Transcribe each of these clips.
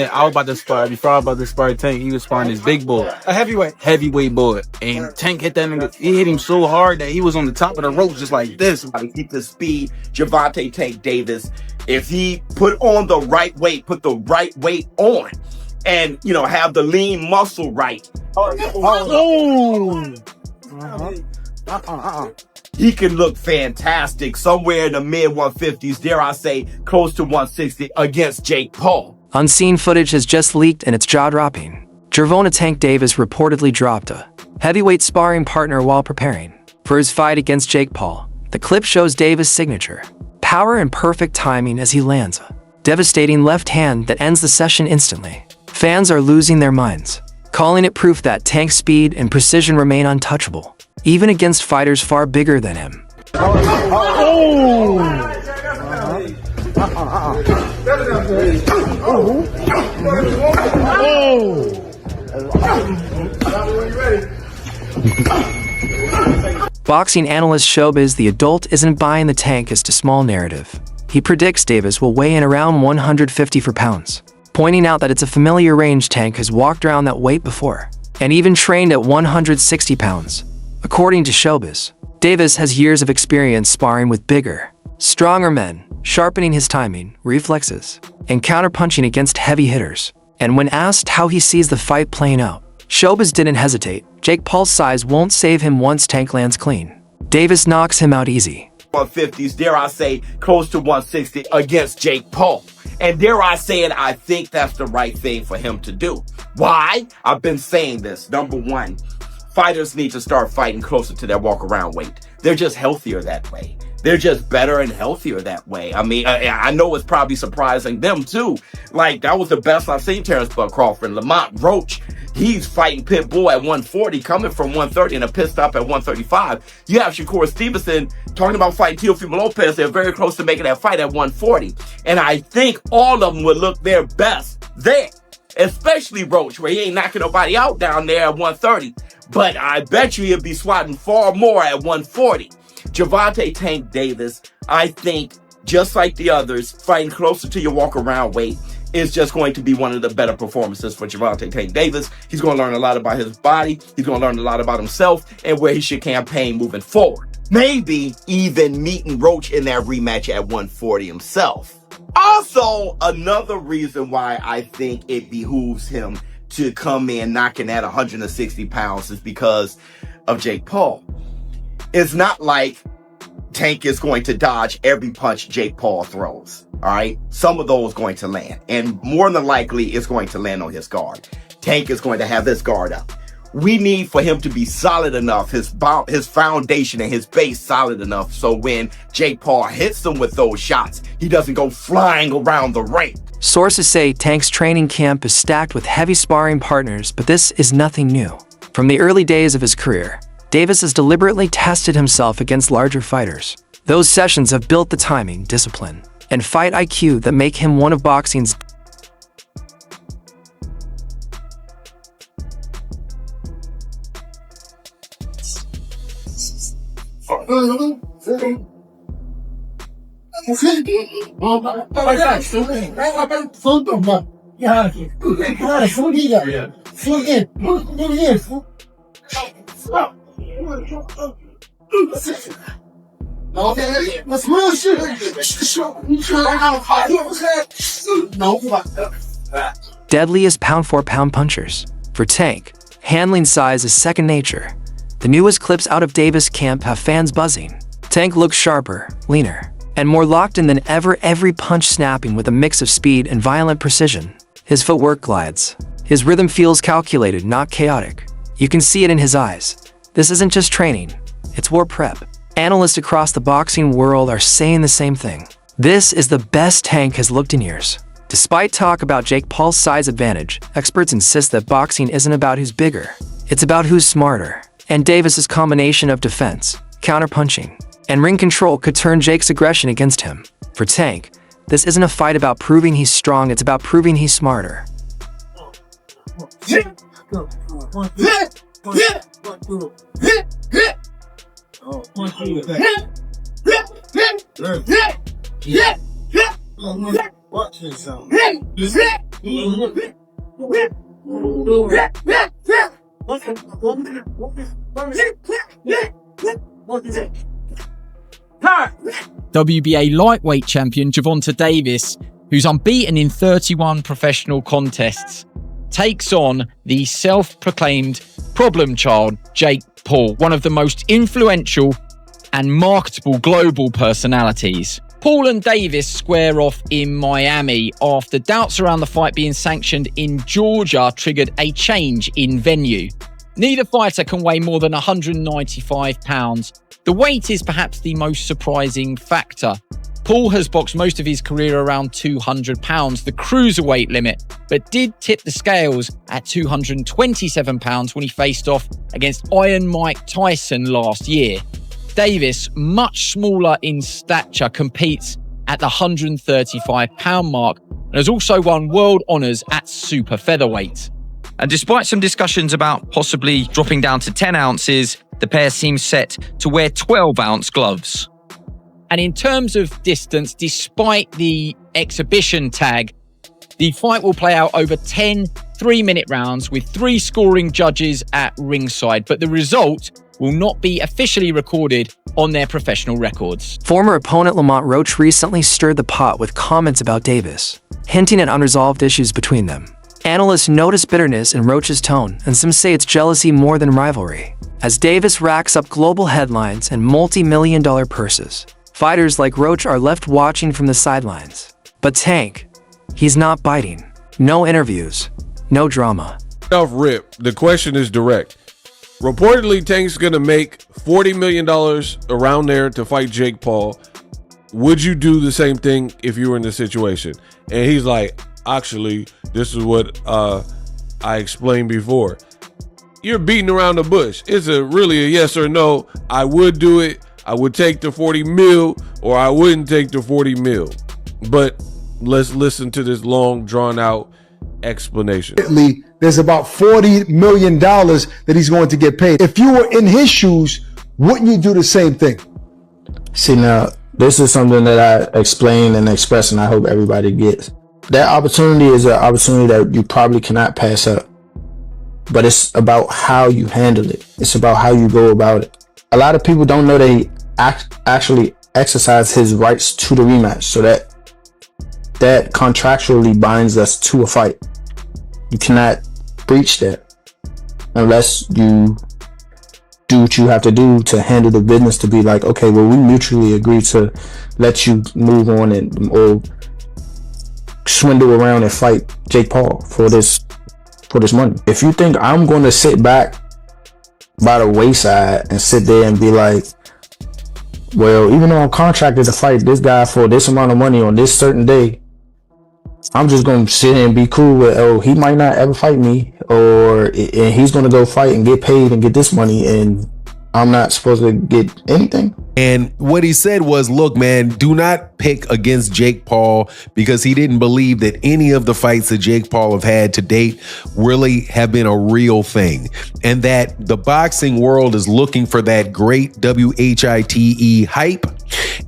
I was about to spar. Before I was about to spar Tank, he was sparring this big boy. A heavyweight. Heavyweight boy. And Tank hit that nigga. He hit him so hard that he was on the top of the ropes just like this. To keep the speed, Gervonta Tank Davis, if he put on the right weight, put the right weight on, and, you know, have the lean muscle right. He can look fantastic somewhere in the mid-150s, dare I say, close to 160 against Jake Paul. Unseen footage has just leaked and it's jaw-dropping. Gervonta Tank Davis reportedly dropped a heavyweight sparring partner while preparing for his fight against Jake Paul. The clip shows Davis' signature power and perfect timing as he lands a devastating left hand that ends the session instantly. Fans are losing their minds, calling it proof that Tank's speed and precision remain untouchable, even against fighters far bigger than him. Boxing analyst Showbiz The Adult isn't buying the Tank is too small narrative. He predicts Davis will weigh in around 154 pounds, pointing out that it's a familiar range. Tank has walked around that weight before, and even trained at 160 pounds. According to Showbiz, Davis has years of experience sparring with bigger, stronger men, sharpening his timing, reflexes, and counterpunching against heavy hitters. And when asked how he sees the fight playing out, Showbiz didn't hesitate. Jake Paul's size won't save him once Tank lands clean. Davis knocks him out easy. 150s, dare I say, close to 160 against Jake Paul. And dare I say it, I think that's the right thing for him to do. Why? I've been saying this. Number one, fighters need to start fighting closer to their walk-around weight. They're just healthier that way. They're just better and healthier that way. I mean, I know it's probably surprising them too. Like, that was the best I've seen Terrence Bud Crawford. Lamont Roach, he's fighting Pitbull at 140, coming from 130 and a pit stop at 135. You have Shakur Stevenson talking about fighting Teofimo Lopez. They're very close to making that fight at 140. And I think all of them would look their best there, especially Roach, where he ain't knocking nobody out down there at 130. But I bet you he'll be swatting far more at 140. Gervonta Tank Davis, I think, just like the others, fighting closer to your walk-around weight is just going to be one of the better performances for Gervonta Tank Davis. He's going to learn a lot about his body. He's going to learn a lot about himself and where he should campaign moving forward. Maybe even meeting Roach in that rematch at 140 himself. Also, another reason why I think it behooves him to come in knocking at 160 pounds is because of Jake Paul. It's not like Tank is going to dodge every punch Jake Paul throws, all right? Some of those going to land, and more than likely it's going to land on his guard. Tank is going to have this guard up. We need for him to be solid enough, his foundation and his base solid enough, so when Jake Paul hits him with those shots, he doesn't go flying around the ring. Sources say Tank's training camp is stacked with heavy sparring partners, but this is nothing new. From the early days of his career, Davis has deliberately tested himself against larger fighters. Those sessions have built the timing, discipline, and fight IQ that make him one of boxing's deadliest pound-for-pound punchers. For Tank, handling size is second nature. The newest clips out of Davis' camp have fans buzzing. Tank looks sharper, leaner, and more locked in than ever, every punch snapping with a mix of speed and violent precision. His footwork glides. His rhythm feels calculated, not chaotic. You can see it in his eyes. This isn't just training, it's war prep. Analysts across the boxing world are saying the same thing. This is the best Tank has looked in years. Despite talk about Jake Paul's size advantage, experts insist that boxing isn't about who's bigger, it's about who's smarter. And Davis's combination of defense, counterpunching, and ring control could turn Jake's aggression against him. For Tank, this isn't a fight about proving he's strong, it's about proving he's smarter. WBA lightweight champion Gervonta Davis, who's unbeaten in 31 professional contests, takes on the self-proclaimed problem child Jake Paul, one of the most influential and marketable global personalities. Paul and Davis square off in Miami after doubts around the fight being sanctioned in Georgia triggered a change in venue. Neither fighter can weigh more than 195 pounds. The weight is perhaps the most surprising factor. Paul has boxed most of his career around 200 pounds, the cruiserweight limit, but did tip the scales at 227 pounds when he faced off against Iron Mike Tyson last year. Davis, much smaller in stature, competes at the 135 pound mark and has also won world honours at super featherweight. And despite some discussions about possibly dropping down to 10 ounces, the pair seems set to wear 12-ounce gloves. And in terms of distance, despite the exhibition tag, the fight will play out over 10 3-minute rounds with 3 scoring judges at ringside, but the result will not be officially recorded on their professional records. Former opponent Lamont Roach recently stirred the pot with comments about Davis, hinting at unresolved issues between them. Analysts notice bitterness in Roach's tone, and some say it's jealousy more than rivalry. As Davis racks up global headlines and multi-million-dollar purses, fighters like Roach are left watching from the sidelines. But Tank, he's not biting. No interviews, no drama. Off rip, the question is direct. Reportedly, Tank's gonna make $40 million around there to fight Jake Paul. Would you do the same thing if you were in the situation? And he's like, actually, this is what I explained before. You're beating around the bush. It's really a yes or no. I would do it. I would take the 40 mil, or I wouldn't take the 40 mil. But let's listen to this long, drawn out explanation. There's about $40 million that he's going to get paid. If you were in his shoes, wouldn't you do the same thing? See, now, this is something that I explain and express, and I hope everybody gets. That opportunity is an opportunity that you probably cannot pass up. But it's about how you handle it. It's about how you go about it. A lot of people don't know they actually exercise his rights to the rematch. So that contractually binds us to a fight. You cannot breach that unless you do what you have to do to handle the business, to be like, okay, well, we mutually agree to let you move on and or swindle around and fight Jake Paul for this money. If you think I'm going to sit back by the wayside and sit there and be like, well, even though I'm contracted to fight this guy for this amount of money on this certain day, I'm just going to sit here and be cool with, oh, he might not ever fight me, and he's going to go fight and get paid and get this money, and I'm not supposed to get anything. And what he said was, look, man, do not pick against Jake Paul, because he didn't believe that any of the fights that Jake Paul have had to date really have been a real thing. And that the boxing world is looking for that great WHITE hype.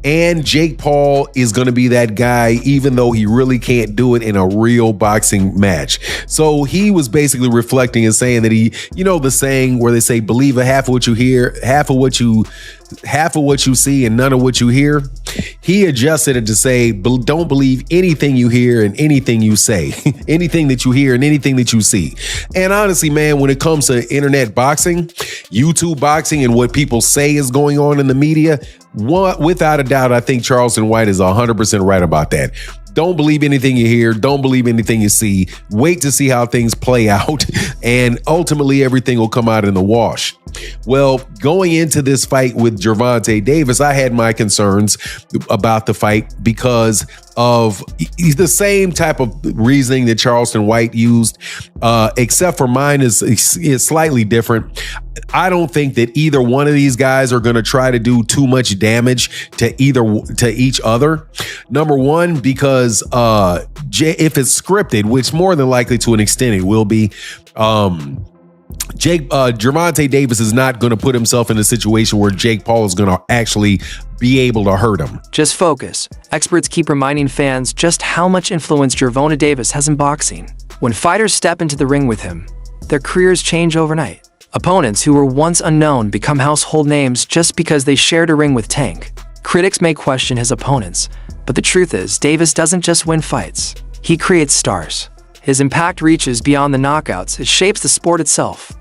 And Jake Paul is going to be that guy, even though he really can't do it in a real boxing match. So he was basically reflecting and saying that he, you know, the saying where they say, believe a half of what you hear, half of what you see, and none of what you hear. He adjusted it to say, don't believe anything you hear and anything you say, anything that you hear and anything that you see. And honestly, man, when it comes to internet boxing, YouTube boxing, and what people say is going on in the media, without a doubt, I think Charleston White is 100% right about that. Don't believe anything you hear. Don't believe anything you see. Wait to see how things play out, and ultimately everything will come out in the wash. Well, going into this fight with Gervonta Davis, I had my concerns about the fight because of the same type of reasoning that Charleston White used, except for mine is slightly different. I don't think that either one of these guys are going to try to do too much damage to each other. Number one, because if it's scripted, which more than likely to an extent it will be, Gervonta Davis is not going to put himself in a situation where Jake Paul is going to actually be able to hurt him. Just focus. Experts keep reminding fans just how much influence Gervonta Davis has in boxing. When fighters step into the ring with him, their careers change overnight. Opponents who were once unknown become household names just because they shared a ring with Tank. Critics may question his opponents, but the truth is, Davis doesn't just win fights. He creates stars. His impact reaches beyond the knockouts. It shapes the sport itself.